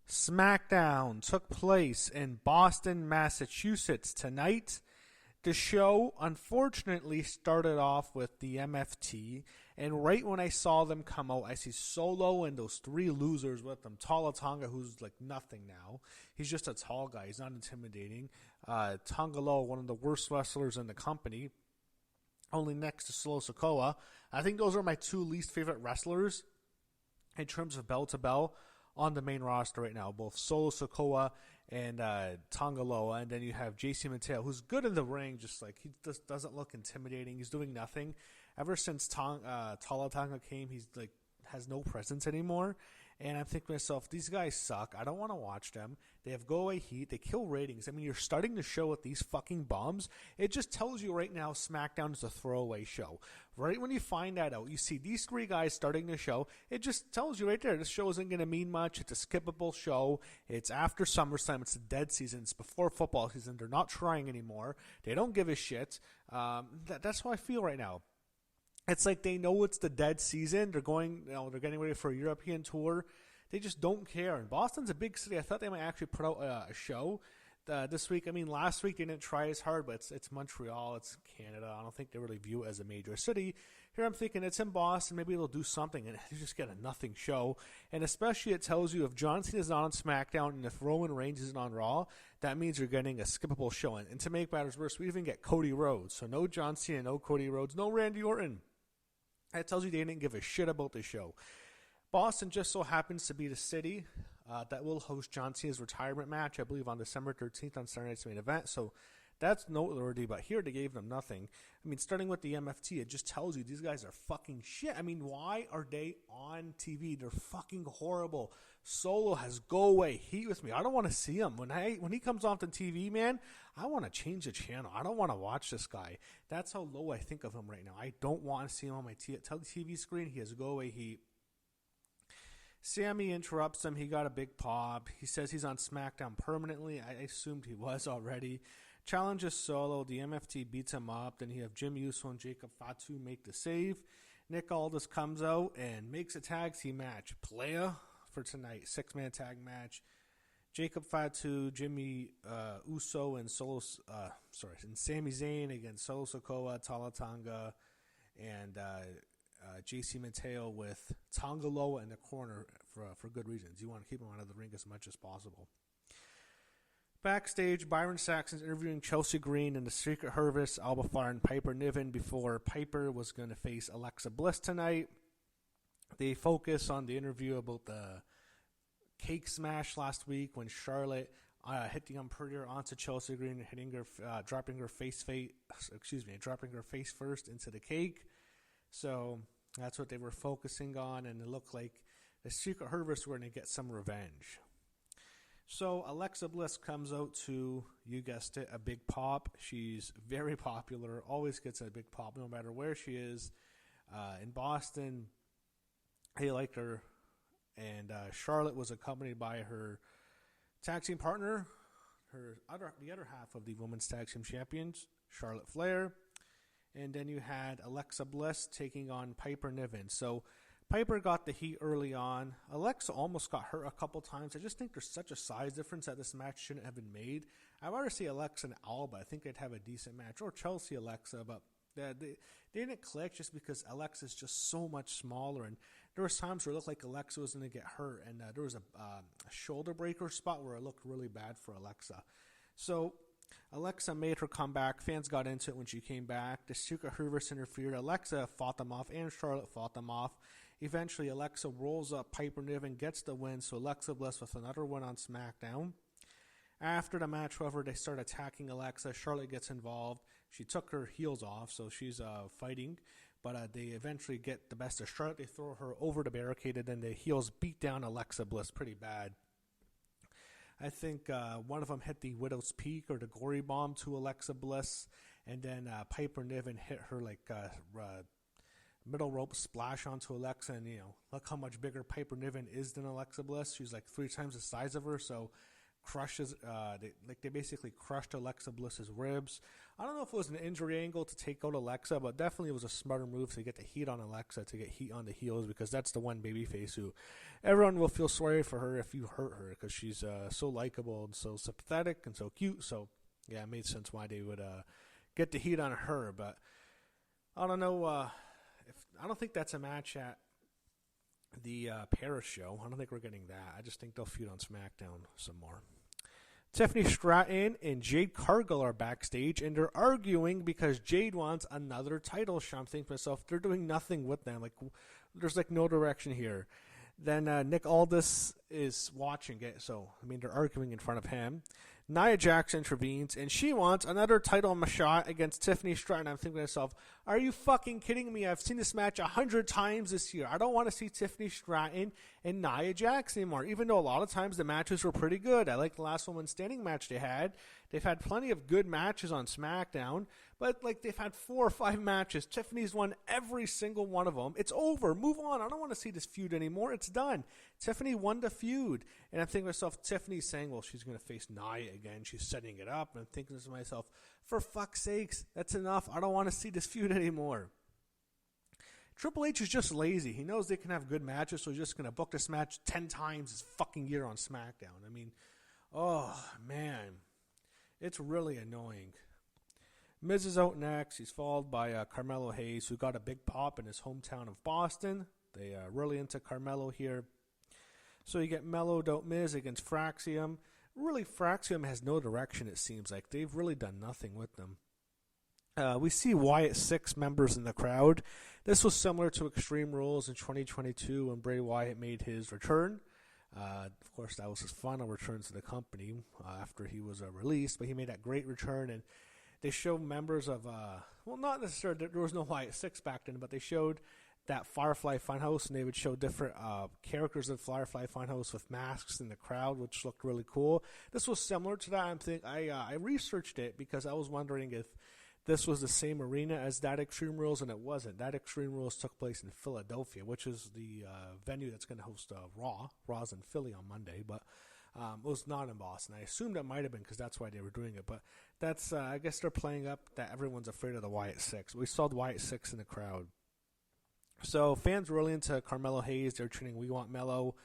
SmackDown took place in Boston, Massachusetts tonight. The show unfortunately started off with the MFT, and right when I saw them come out, I see Solo and those three losers with them. Tonga, who's like nothing now. He's just a tall guy. He's not intimidating. Tongalo, one of the worst wrestlers in the company, only next to Solo Sikoa. I think those are my two least favorite wrestlers in terms of bell-to-bell on the main roster right now, both Solo Sikoa and Tongaloa, and then you have JC Mateo, who's good in the ring, just like he just doesn't look intimidating. He's doing nothing. Ever since Tala Tonga came, he's like has no presence anymore. And I'm thinking to myself, these guys suck. I don't want to watch them. They have go-away heat. They kill ratings. I mean, you're starting the show with these fucking bombs. It just tells you right now SmackDown is a throwaway show. Right when you find that out, you see these three guys starting the show. It just tells you right there, this show isn't going to mean much. It's a skippable show. It's after SummerSlam. It's the dead season. It's before football season. They're not trying anymore. They don't give a shit. That's how I feel right now. It's like they know it's the dead season. They're going, they're getting ready for a European tour. They just don't care. And Boston's a big city. I thought they might actually put out a show this week. I mean, last week they didn't try as hard, but it's Montreal, it's Canada. I don't think they really view it as a major city. Here I'm thinking it's in Boston. Maybe they'll do something, and you just get a nothing show. And especially it tells you if John Cena is not on SmackDown and if Roman Reigns isn't on Raw, that means you're getting a skippable show. And to make matters worse, we even get Cody Rhodes. So no John Cena, no Cody Rhodes, no Randy Orton. That tells you they didn't give a shit about the show. Boston just so happens to be the city that will host John Cena's retirement match, I believe, on December 13th on Saturday Night's Main Event. So that's noteworthy, but here they gave them nothing. I mean, starting with the MFT, it just tells you these guys are fucking shit. I mean, why are they on TV? They're fucking horrible. Solo has go-away heat with me. I don't want to see him. When he comes off the TV, man, I want to change the channel. I don't want to watch this guy. That's how low I think of him right now. I don't want to see him on my TV screen. He has go-away heat. Sammy interrupts him. He got a big pop. He says he's on SmackDown permanently. I assumed he was already. Challenges Solo. The MFT beats him up. Then you have Jim Uso and Jacob Fatu make the save. Nick Aldis comes out and makes a tag team match. Playa for tonight. 6-man tag match. Jacob Fatu, Jimmy Uso, and and Sami Zayn against Solo Sikoa, Tala Tonga, and JC Mateo with Tongaloa in the corner for good reasons. You want to keep him out of the ring as much as possible. Backstage, Byron Saxon's interviewing Chelsea Green and the Secret Service, Alba Fyre and Piper Niven before Piper was going to face Alexa Bliss tonight. They focus on the interview about the cake smash last week when Charlotte hit the umbrella onto Chelsea Green, dropping her face first into the cake. So that's what they were focusing on, and it looked like the Secret Service were going to get some revenge. So Alexa Bliss comes out to, you guessed it, a big pop. She's very popular, always gets a big pop no matter where she is. In Boston, they like her. And Charlotte was accompanied by her tag team partner, the other half of the Women's Tag Team Champions, Charlotte Flair. And then you had Alexa Bliss taking on Piper Niven. So Piper got the heat early on. Alexa almost got hurt a couple times. I just think there's such a size difference that this match shouldn't have been made. I'd rather see Alexa and Alba. I think they'd have a decent match. Or Chelsea Alexa, but they didn't click just because Alexa is just so much smaller. And there was times where it looked like Alexa was going to get hurt. And there was a shoulder breaker spot where it looked really bad for Alexa. So Alexa made her comeback. Fans got into it when she came back. The Secret Service interfered. Alexa fought them off, and Charlotte fought them off. Eventually, Alexa rolls up Piper Niven, gets the win, so Alexa Bliss with another win on SmackDown. After the match, however, they start attacking Alexa. Charlotte gets involved. She took her heels off, so she's fighting. But they eventually get the best of Charlotte. They throw her over the barricade, and then the heels beat down Alexa Bliss pretty bad. I think one of them hit the Widow's Peak or the Gory Bomb to Alexa Bliss, and then Piper Niven hit her middle rope splash onto Alexa, and look how much bigger Piper Niven is than Alexa Bliss. She's like 3 times the size of her, so crushes, they basically crushed Alexa Bliss's ribs. I don't know if it was an injury angle to take out Alexa, but definitely it was a smarter move to get the heat on Alexa, to get heat on the heels, because that's the one babyface who everyone will feel sorry for her if you hurt her, because she's so likable and so sympathetic and so cute. So yeah, it made sense why they would get the heat on her. But I don't know. I don't think that's a match at the Paris show. I don't think we're getting that. I just think they'll feud on SmackDown some more. Tiffany Stratton and Jade Cargill are backstage, and they're arguing because Jade wants another title shot. I'm thinking to myself, they're doing nothing with them. Like, there's like no direction here. Then Nick Aldis is watching it, so I mean they're arguing in front of him. Nia Jax intervenes, and she wants another title shot against Tiffany Stratton. I'm thinking to myself, are you fucking kidding me? I've seen this match 100 times this year. I don't want to see Tiffany Stratton and Nia Jax anymore, even though a lot of times the matches were pretty good. I like the last woman standing match they had. They've had plenty of good matches on SmackDown, but like they've had 4 or 5 matches. Tiffany's won every single one of them. It's over. Move on. I don't want to see this feud anymore. It's done. Tiffany won the feud. And I'm thinking to myself, Tiffany's saying, well, she's going to face Nia again. She's setting it up. And I'm thinking to myself, for fuck's sakes, that's enough. I don't want to see this feud anymore. Triple H is just lazy. He knows they can have good matches, so he's just going to book this match 10 times this fucking year on SmackDown. I mean, oh, man. It's really annoying. Miz is out next. He's followed by Carmelo Hayes, who got a big pop in his hometown of Boston. They are really into Carmelo here. So you get mellowed out Miz against Fraxium. Really, Fraxium has no direction, it seems like. They've really done nothing with them. We see Wyatt 6 members in the crowd. This was similar to Extreme Rules in 2022 when Bray Wyatt made his return. Of course, that was his final return to the company after he was released, but he made that great return, and they showed members of, well, not necessarily, there was no Wyatt 6 back then, but they showed that Firefly Funhouse, and they would show different characters of Firefly Funhouse with masks in the crowd, which looked really cool. This was similar to that. I researched it because I was wondering if this was the same arena as that Extreme Rules, and it wasn't. That Extreme Rules took place in Philadelphia, which is the venue that's going to host Raw. Raw's in Philly on Monday, but it was not in Boston. I assumed it might have been because that's why they were doing it, but that's I guess they're playing up that everyone's afraid of the Wyatt 6. We saw the Wyatt 6 in the crowd. So fans were really into Carmelo Hayes. They're chanting, "We want Mello."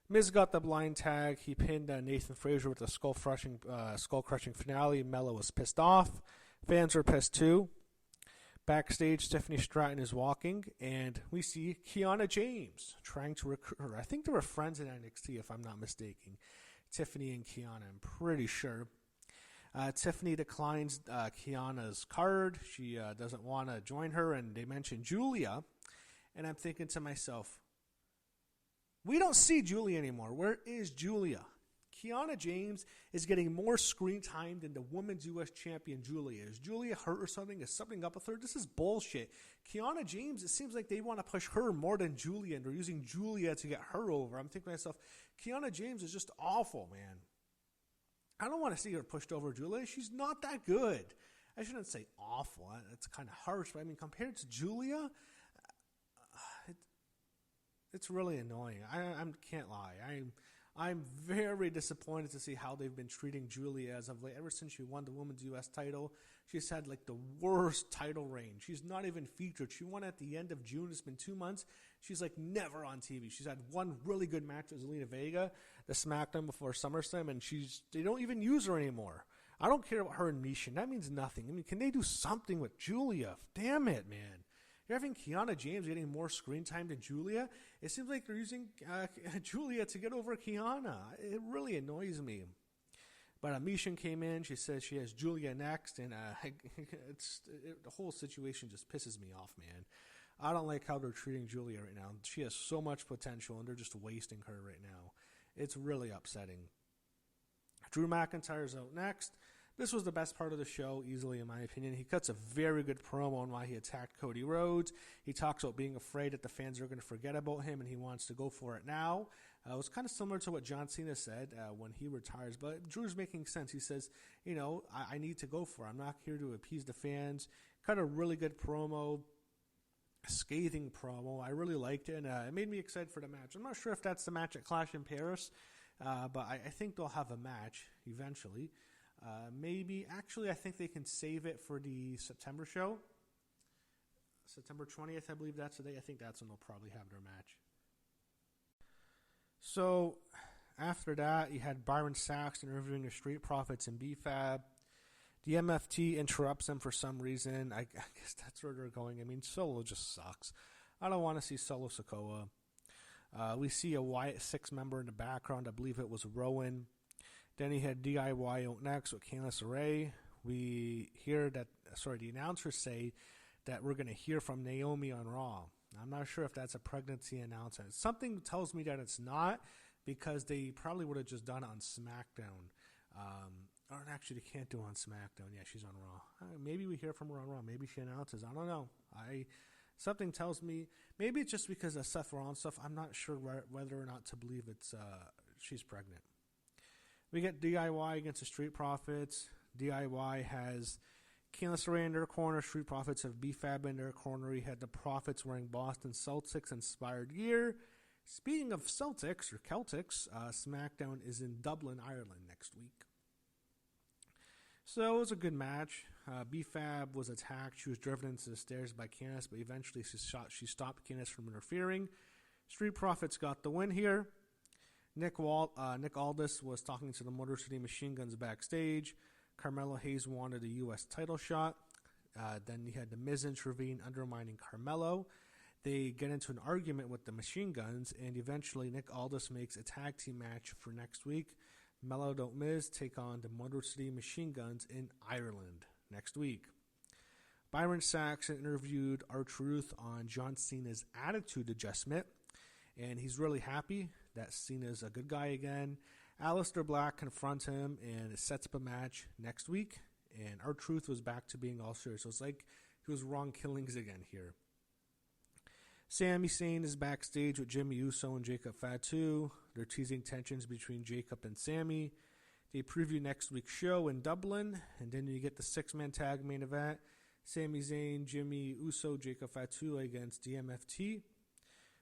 Miz got the blind tag. He pinned Nathan Frazier with a skull-crushing finale. Mello was pissed off. Fans were pissed too. Backstage, Tiffany Stratton is walking, and we see Kiana James trying to recruit her. I think they were friends in NXT, if I'm not mistaken. Tiffany and Kiana, I'm pretty sure. Tiffany declines Kiana's card. She doesn't want to join her, and they mention Julia. And I'm thinking to myself, we don't see Julia anymore. Where is Julia? Kiana James is getting more screen time than the Women's U.S. Champion Julia. Is Julia hurt or something? Is something up with her? This is bullshit. Kiana James, it seems like they want to push her more than Julia, and they're using Julia to get her over. I'm thinking to myself, Kiana James is just awful, man. I don't want to see her pushed over Julia. She's not that good. I shouldn't say awful. That's kind of harsh, but I mean, compared to Julia, it's really annoying. I can't lie. I'm very disappointed to see how they've been treating Julia as of late. Ever since she won the Women's U.S. title, she's had like the worst title reign. She's not even featured. She won at the end of June. It's been 2 months. She's like never on TV. She's had one really good match with Zelina Vega, the SmackDown before SummerSlam, and they don't even use her anymore. I don't care about her and Misha. That means nothing. I mean, can they do something with Julia? Damn it, man. You're having Kiana James getting more screen time than Julia. It seems like they're using Julia to get over Kiana. It really annoys me. But Mishan came in. She says she has Julia next, and the whole situation just pisses me off, man. I don't like how they're treating Julia right now. She has so much potential, and they're just wasting her right now. It's really upsetting. Drew McIntyre's out next. This was the best part of the show, easily in my opinion. He cuts a very good promo on why he attacked Cody Rhodes. He talks about being afraid that the fans are going to forget about him, and he wants to go for it now. It was kind of similar to what John Cena said when he retires, but Drew's making sense. He says, I need to go for it. I'm not here to appease the fans. Cut a really good promo, scathing promo. I really liked it, and it made me excited for the match. I'm not sure if that's the match at Clash in Paris. But I think they'll have a match eventually. Maybe, actually, I think they can save it for the September show. September 20th, I believe that's the day. I think that's when they'll probably have their match. So, after that, you had Byron Saxton interviewing the Street Profits and B-Fab. The MFT interrupts them for some reason. I guess that's where they're going. I mean, Solo just sucks. I don't want to see Solo Sikoa. We see a Wyatt 6 member in the background. I believe it was Rowan. Then he had DIY out next with Candice LeRae. We hear that, the announcers say that we're going to hear from Naomi on Raw. I'm not sure if that's a pregnancy announcement. Something tells me that it's not, because they probably would have just done it on SmackDown. Or actually, they can't do it on SmackDown. Yeah, she's on Raw. Maybe we hear from her on Raw. Maybe she announces. I don't know. Something tells me, maybe it's just because of Seth Rollins stuff. I'm not sure whether or not to believe it's she's pregnant. We get DIY against the Street Profits. DIY has Candice LeRae in their corner. Street Profits have B-Fab in their corner. We had the Profits wearing Boston Celtics inspired gear. Speaking of Celtics or Celtics, SmackDown is in Dublin, Ireland next week. So it was a good match. B-Fab was attacked. She was driven into the stairs by Candice, but eventually she stopped Candice from interfering. Street Profits got the win here. Nick Aldis was talking to the Motor City Machine Guns backstage. Carmelo Hayes wanted a U.S. title shot. Then you had the Miz intervene, undermining Carmelo. They get into an argument with the Machine Guns, and eventually Nick Aldis makes a tag team match for next week. Mello Don't Miz take on the Motor City Machine Guns in Ireland next week. Byron Saxton interviewed R-Truth on John Cena's attitude adjustment, and he's really happy that Cena's a good guy again. Aleister Black confronts him, and it sets up a match next week, and R-Truth was back to being all serious. So it's like he was wrong killings again here. Sami Zayn is backstage with Jimmy Uso and Jacob Fatu. They're teasing tensions between Jacob and Sami. They preview next week's show in Dublin, and then you get the 6-man tag main event. Sami Zayn, Jimmy Uso, Jacob Fatu against DMFT.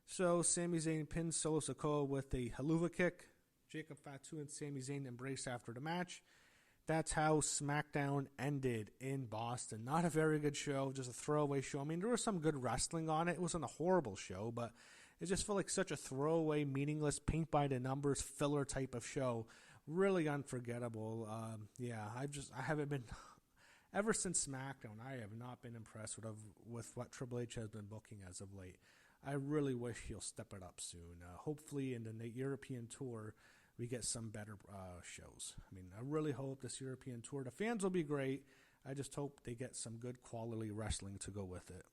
So Sami Zayn pins Solo Sikoa with a haluva kick. Jacob Fatu and Sami Zayn embrace after the match. That's how SmackDown ended in Boston. Not a very good show, just a throwaway show. I mean, there was some good wrestling on it. It wasn't a horrible show, but it just felt like such a throwaway, meaningless, paint-by-the-numbers filler type of show. Really unforgettable. I haven't been, ever since SmackDown, I have not been impressed with what Triple H has been booking as of late. I really wish he'll step it up soon. Hopefully in the European tour, we get some better shows. I mean, I really hope this European tour, the fans will be great. I just hope they get some good quality wrestling to go with it.